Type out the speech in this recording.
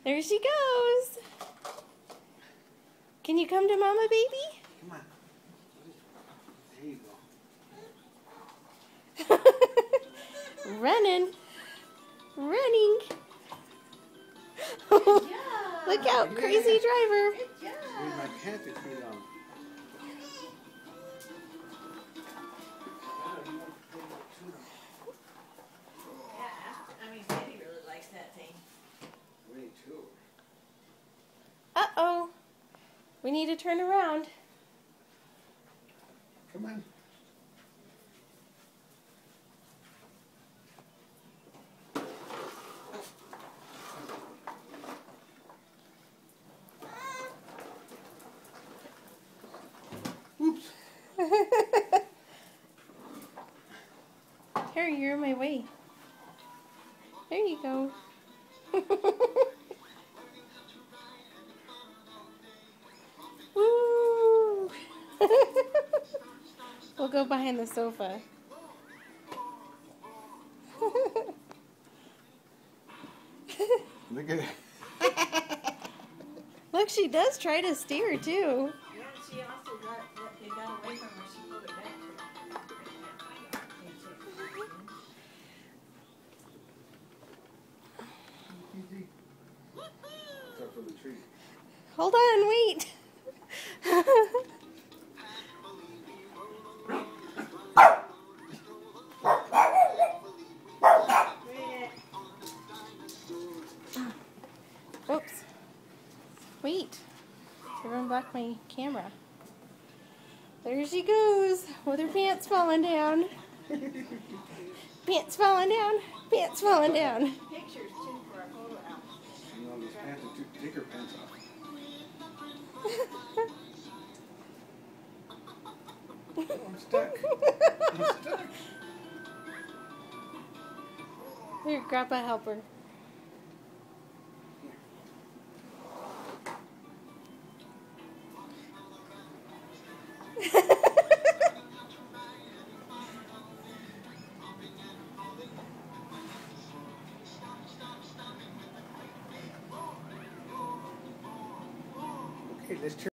There she goes. Can you come to Mama, baby? Come on. There you go. Running. Running. Look out, crazy driver. With my panther feet on. Daddy really likes that thing. Me too. Uh-oh. We need to turn around. Come on. Oops. Harry, you're in my way. There you go. Woo! We'll go behind the sofa. Look at it. Look, she does try to steer too. Yeah, she also it got away from her. She put it back. Except for the tree. Hold on, wait. Oops. Wait. Everyone blocked my camera. There she goes with her pants falling down. Pants falling down. Pants falling down. Pictures too for our photo album. You know, this panther took take her pants off. Oh, I'm stuck. I'm stuck. Here, Grandpa, help her. Okay, let's turn.